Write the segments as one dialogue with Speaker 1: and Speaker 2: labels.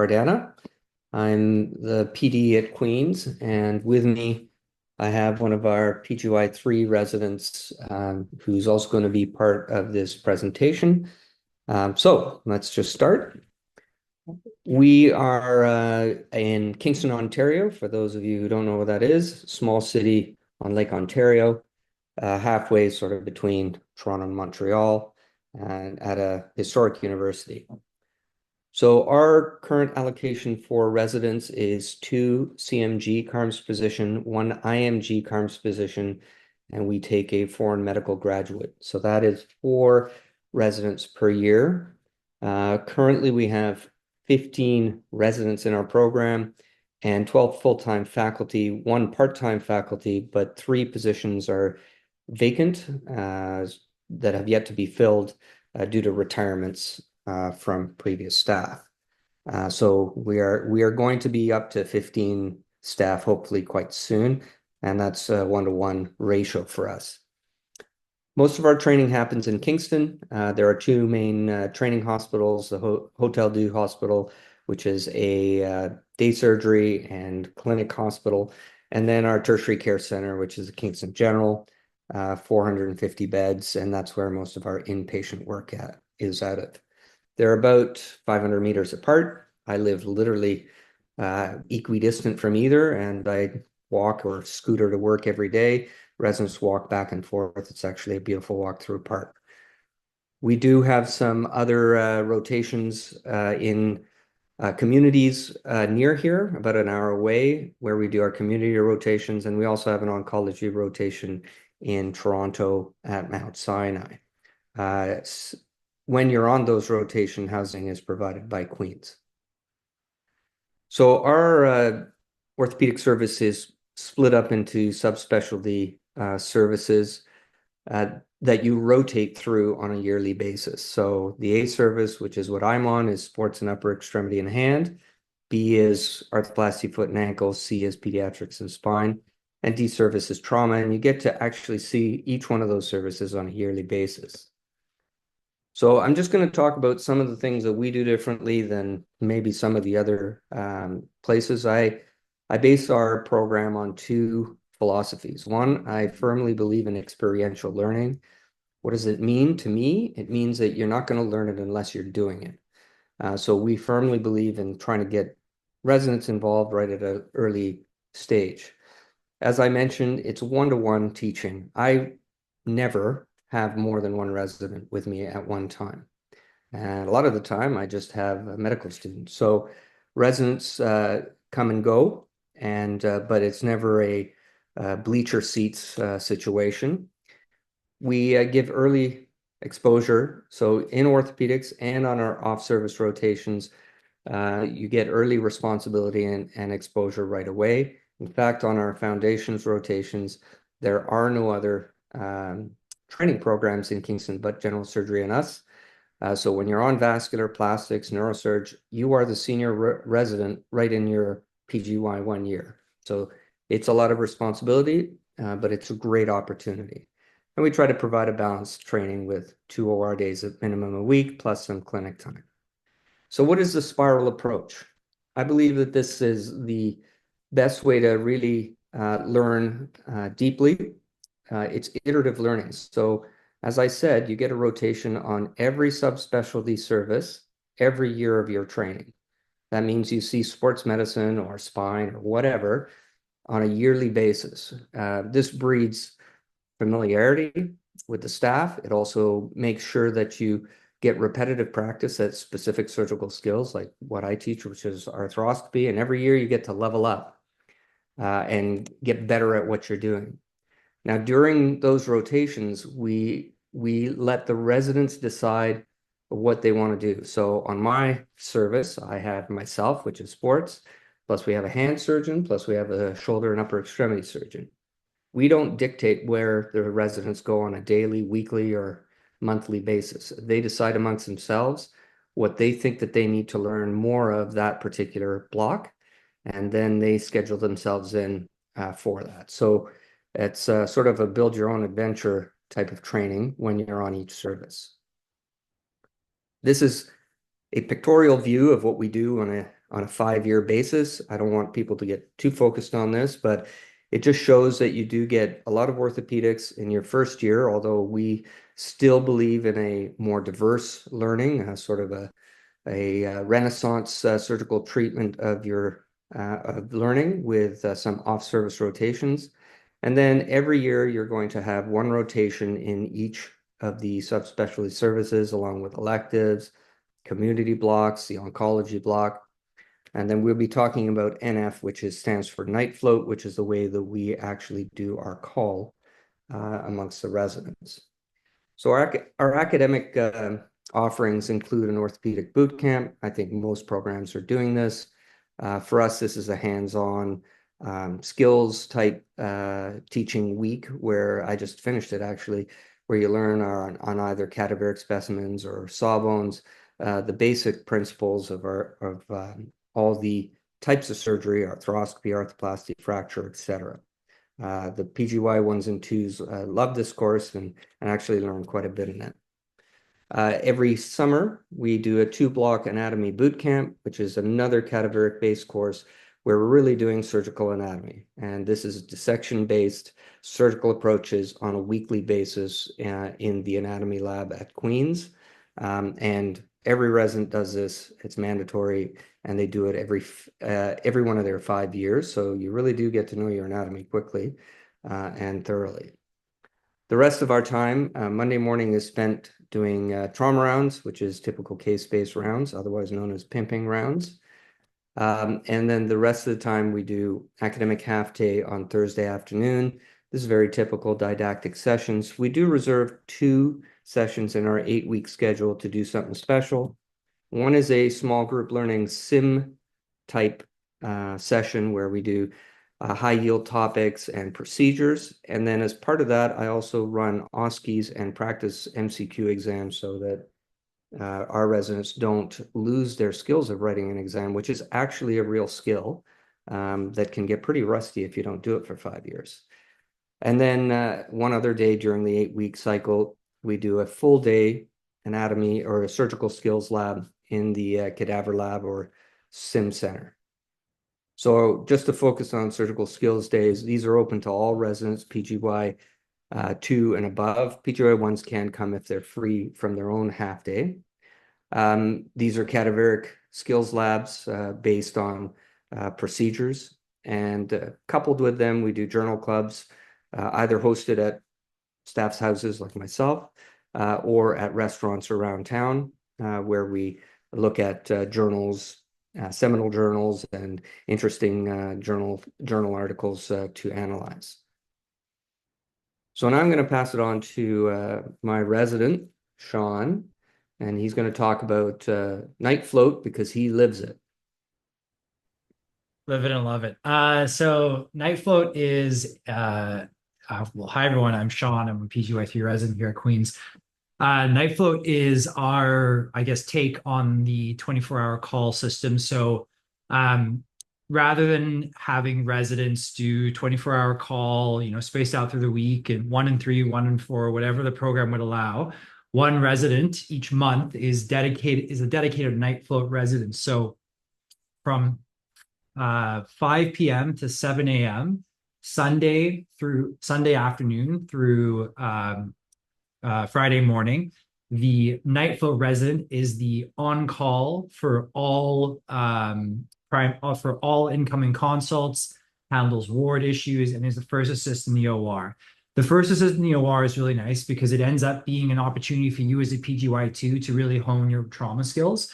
Speaker 1: Bardana. I'm the PD at Queen's, and with me, I have one of our PGY3 residents who's also going to be part of this presentation. So let's just start. We are in Kingston, Ontario. For those of you who don't know what that is, small city on Lake Ontario, halfway sort of between Toronto and Montreal, and at a historic university. So our current allocation for residents is 2 CMG CARMS position, 1 IMG CARMS position, and we take a foreign medical graduate. So that is 4 residents per year. Currently, we have 15 residents in our program and 12 full-time faculty, 1 part-time faculty, but 3 positions are vacant that have yet to be filled due to retirements from previous staff. So we are going to be up to 15 staff hopefully quite soon, and that's a 1-to-1 ratio for us. Most of our training happens in Kingston. There are 2 main training hospitals, the Hotel du Hospital, which is a day surgery and clinic hospital, and then our tertiary care center, which is the Kingston General, 450 beds, and that's where most of our inpatient work is out of. They're about 500 meters apart. I live literally equidistant from either, and I walk or scooter to work every day. Residents walk back and forth. It's actually a beautiful walk through a park. We do have some other rotations in communities near here, about an hour away, where we do our community rotations, and we also have an oncology rotation in Toronto at Mount Sinai. When you're on those rotation, housing is provided by Queen's. So our orthopedic service is split up into subspecialty services that you rotate through on a yearly basis. So the A service, which is what I'm on, is sports and upper extremity and hand. B is arthroplasty, foot and ankle. C is pediatrics and spine. And D service is trauma. And you get to actually see each one of those services on a yearly basis. So I'm just going to talk about some of the things that we do differently than maybe some of the other places. I base our program on 2 philosophies. One, I firmly believe in experiential learning. What does it mean to me? It means that you're not going to learn it unless you're doing it. So we firmly believe in trying to get residents involved right at an early stage. As I mentioned, it's 1-to-1 teaching. I never have more than 1 resident with me at one time. And a lot of the time, I just have a medical student. So residents come and go, but it's never a bleacher seats situation. We give early exposure. So in orthopedics and on our off-service rotations, you get early responsibility and exposure right away. In fact, on our foundations rotations, there are no other training programs in Kingston but general surgery and us. So when you're on vascular, plastics, neurosurge, you are the senior resident right in your PGY 1 year. So it's a lot of responsibility, but it's a great opportunity. And we try to provide a balanced training with 2 OR days at minimum a week, plus some clinic time. So what is the spiral approach? I believe that this is the best way to really learn deeply. It's iterative learning. So as I said, you get a rotation on every subspecialty service every year of your training. That means you see sports medicine or spine or whatever on a yearly basis. This breeds familiarity with the staff. It also makes sure that you get repetitive practice at specific surgical skills like what I teach, which is arthroscopy. And every year you get to level up and get better at what you're doing. Now, during those rotations, we let the residents decide what they want to do. So on my service, I have myself, which is sports, plus we have a hand surgeon, plus we have a shoulder and upper extremity surgeon. We don't dictate where the residents go on a daily, weekly, or monthly basis. They decide amongst themselves what they think that they need to learn more of that particular block, and then they schedule themselves in for that. So it's sort of a build your own adventure type of training when you're on each service. This is a pictorial view of what we do on a 5-year basis. I don't want people to get too focused on this, but it just shows that you do get a lot of orthopedics in your first year, although we still believe in a more diverse learning, sort of a renaissance surgical treatment of your of learning with some off-service rotations. And then every year you're going to have one rotation in each of the subspecialty services, along with electives, community blocks, the oncology block. And then we'll be talking about NF, which stands for night float, which is the way that we actually do our call amongst the residents. So our academic offerings include an orthopedic boot camp. I think most programs are doing this. For us, this is a hands-on skills type teaching week where I just finished it actually, where you learn on either cadaveric specimens or sawbones, the basic principles of all the types of surgery, arthroscopy, arthroplasty, fracture, etc. The PGY 1s and 2s love this course and actually learn quite a bit in it. Every summer, we do a 2-block anatomy boot camp, which is another cadaveric-based course where we're really doing surgical anatomy. And this is dissection-based surgical approaches on a weekly basis in the anatomy lab at Queen's. And every resident does this. It's mandatory, and they do it every one of their 5 years. So you really do get to know your anatomy quickly and thoroughly. The rest of our time, Monday morning, is spent doing trauma rounds, which is typical case-based rounds, otherwise known as pimping rounds. And then the rest of the time, we do academic half day on Thursday afternoon. This is very typical didactic sessions. We do reserve 2 sessions in our 8-week schedule to do something special. One is a small group learning sim type session where we do high yield topics and procedures. And then as part of that, I also run OSCEs and practice MCQ exams so that our residents don't lose their skills of writing an exam, which is actually a real skill that can get pretty rusty if you don't do it for 5 years. And then one other day during the 8-week cycle, we do a full day anatomy or a surgical skills lab in the cadaver lab or sim center. So just to focus on surgical skills days, these are open to all residents, PGY 2 and above. PGY 1s can come if they're free from their own half day. These are cadaveric skills labs based on procedures. And coupled with them, we do journal clubs, either hosted at staff's houses like myself or at restaurants around town where we look at journals, seminal journals, and interesting journal articles to analyze. So now I'm going to pass it on to my resident, Sean, and he's going to talk about night float because he lives it.
Speaker 2: Live it and love it. So night float is, well, hi everyone, I'm Sean. I'm a PGY3 resident here at Queen's. Night float is our, I guess, take on the 24-hour call system. So rather than having residents do 24-hour call, spaced out through the week and 1 and 3, 1 and 4, whatever the program would allow, one resident each month is a dedicated night float resident. So from 5 p.m. to 7 a.m. Sunday afternoon through Friday morning, the night float resident is the on-call for all incoming consults, handles ward issues, and is the first assist in the OR. The first assist in the OR is really nice because it ends up being an opportunity for you as a PGY2 to really hone your trauma skills.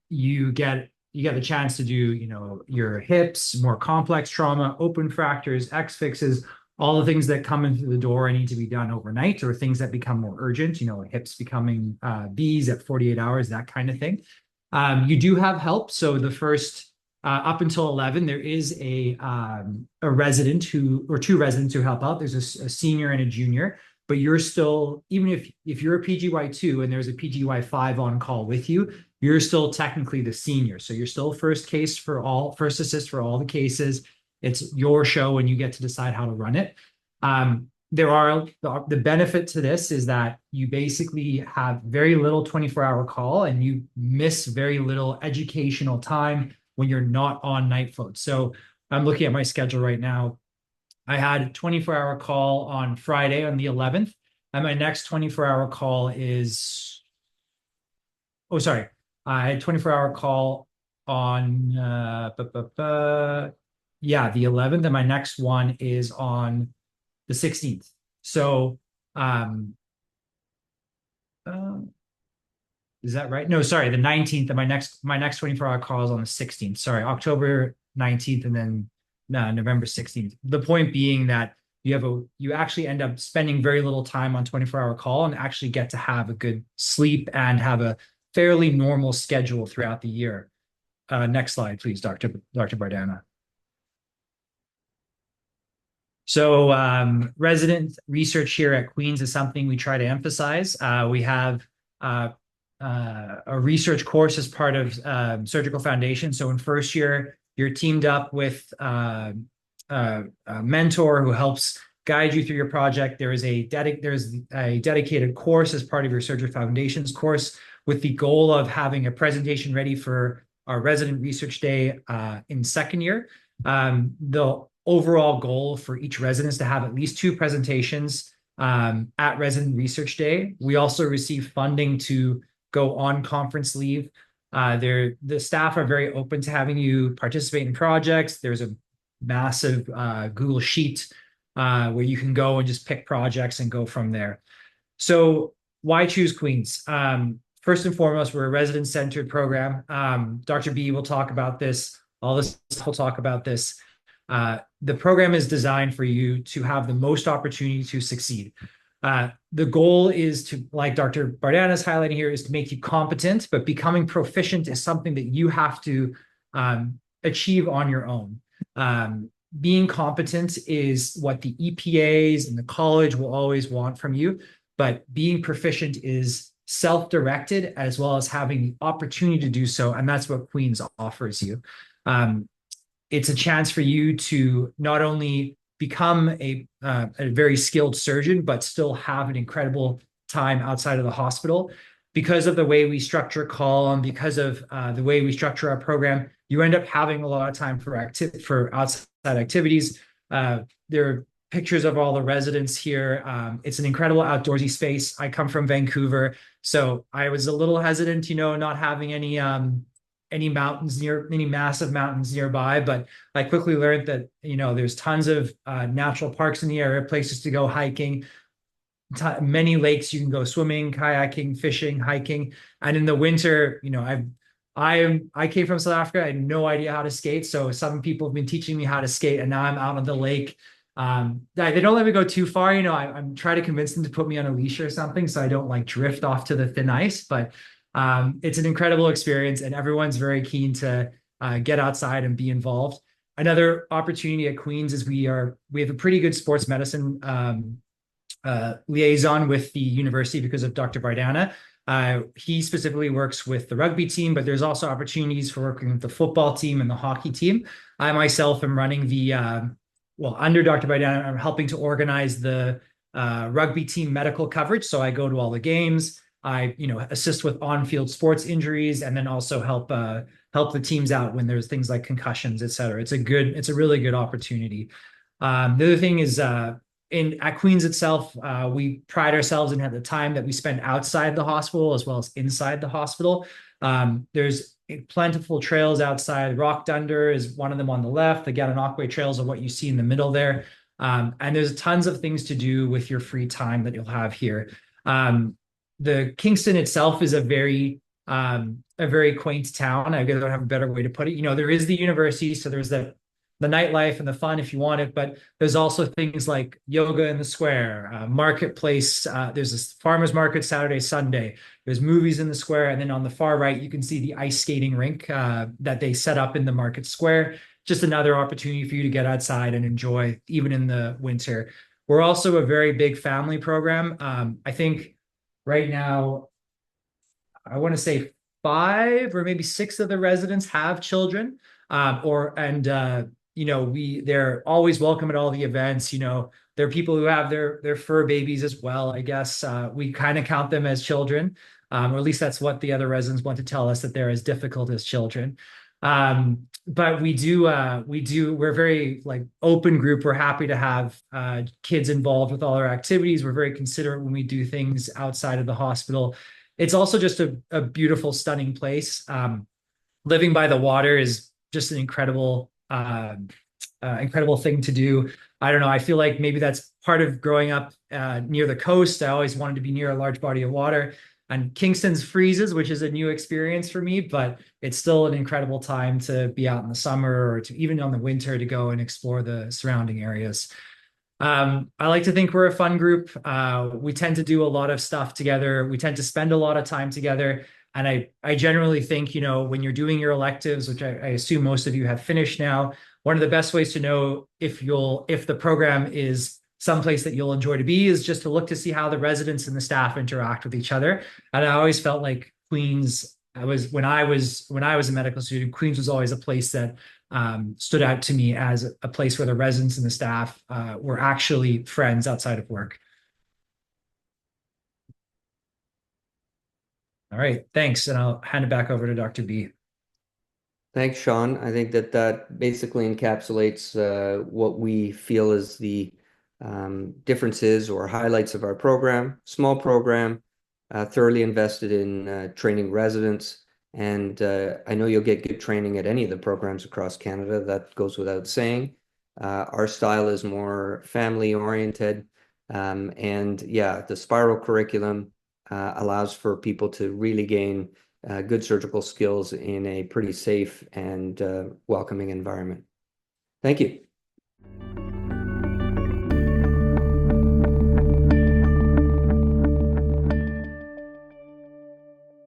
Speaker 2: You get the chance to do, your hips, more complex trauma, open fractures, X-fixes, all the things that come into the door and need to be done overnight, or things that become more urgent, hips becoming Bs at 48 hours, that kind of thing. You do have help. So the first, up until 11, there is a resident or 2 residents who help out. There's a senior and a junior, but you're still, even if you're a PGY2 and there's a PGY5 on call with you, you're still technically the senior. So you're still first assist for all the cases. It's your show and you get to decide how to run it. there are the benefit to this is that you basically have very little 24-hour call and you miss very little educational time when you're not on night float. So I'm looking at my schedule right now. I had a 24-hour call on Friday on the 11th, and my next 24-hour call is, oh, sorry. I had 24-hour call on yeah, the 11th, and my next one is on the 16th. So um uh, is that right? No, sorry, the 19th, and my next 24-hour call is on the 16th. Sorry, October 19th and then November 16th. The point being that you actually end up spending very little time on 24-hour call and actually get to have a good sleep and have a fairly normal schedule throughout the year. Next slide, please, Dr. Bardana. So resident research here at Queen's is something we try to emphasize. We have a research course as part of Surgical Foundation. So in first year, you're teamed up with a mentor who helps guide you through your project. There's a dedicated course as part of your Surgical Foundations course with the goal of having a presentation ready for our resident research day in second year. The overall goal for each resident is to have at least 2 presentations at resident research day. We also receive funding to go on conference leave. The staff are very open to having you participate in projects. There's a massive Google Sheet where you can go and just pick projects and go from there. So why choose Queen's? First and foremost, we're a resident-centered program. Dr. B will talk about this. All this will talk about this. The program is designed for you to have the most opportunity to succeed. The goal is to, like Dr. Bardana is highlighting here, is to make you competent, but becoming proficient is something that you have to achieve on your own. Being competent is what the EPAs and the college will always want from you, but being proficient is self-directed as well as having the opportunity to do so, and that's what Queen's offers you. It's a chance for you to not only become a very skilled surgeon, but still have an incredible time outside of the hospital. Because of the way we structure call and because of the way we structure our program, you end up having a lot of time for outside activities. There are pictures of all the residents here. It's an incredible outdoorsy space. I come from Vancouver, so I was a little hesitant, not having any massive mountains nearby, but I quickly learned that there's tons of natural parks in the area, places to go hiking, many lakes you can go swimming, kayaking, fishing, hiking. And in the winter, I came from South Africa. I had no idea how to skate, so some people have been teaching me how to skate, and now I'm out on the lake. They don't let me go too far. I'm trying to convince them to put me on a leash or something so I don't drift off to the thin ice, but it's an incredible experience, and everyone's very keen to get outside and be involved. Another opportunity at Queen's is we have a pretty good sports medicine liaison with the university because of Dr. Bardana. He specifically works with the rugby team, but there's also opportunities for working with the football team and the hockey team. I myself am running under Dr. Bardana, I'm helping to organize the rugby team medical coverage. So I go to all the games. I, assist with on-field sports injuries, and then also help the teams out when there's things like concussions, et cetera. It's a really good opportunity. The other thing is at Queen's itself, we pride ourselves in the time that we spend outside the hospital as well as inside the hospital. There's plentiful trails outside. Rock Dunder is one of them on the left. The Gananoque trails are what you see in the middle there. And there's tons of things to do with your free time that you'll have here. The Kingston itself is a very quaint town. I don't have a better way to put it. There is the university, so there's the nightlife and the fun if you want it, but there's also things like yoga in the square, marketplace. There's this farmers market Saturday, Sunday. There's movies in the square, and then on the far right, you can see the ice skating rink that they set up in the market square. Just another opportunity for you to get outside and enjoy, even in the winter. We're also a very big family program. I think right now, I want to say 5 or maybe 6 of the residents have children, they're always welcome at all the events. There are people who have their fur babies as well. I guess we kind of count them as children, or at least that's what the other residents want to tell us, that they're as difficult as children. But we're a very like open group. We're happy to have kids involved with all our activities. We're very considerate when we do things outside of the hospital. It's also just a beautiful, stunning place. Living by the water is just an incredible thing to do. I don't know. I feel like maybe that's part of growing up near the coast. I always wanted to be near a large body of water. And Kingston's freezes, which is a new experience for me, but it's still an incredible time to be out in the summer or to even on the winter to go and explore the surrounding areas. I like to think we're a fun group. We tend to do a lot of stuff together. We tend to spend a lot of time together. And I generally think, when you're doing your electives, which I assume most of you have finished now, one of the best ways to know if the program is someplace that you'll enjoy to be is just to look to see how the residents and the staff interact with each other. And I always felt like Queens, when I was a medical student, Queens was always a place that stood out to me as a place where the residents and the staff were actually friends outside of work. All right, thanks. And I'll hand it back over to Dr. B.
Speaker 1: Thanks, Sean. I think that basically encapsulates what we feel is the differences or highlights of our program. Small program, thoroughly invested in training residents. And I know you'll get good training at any of the programs across Canada. That goes without saying. Our style is more family oriented. And yeah, the spiral curriculum allows for people to really gain good surgical skills in a pretty safe and welcoming environment. Thank you.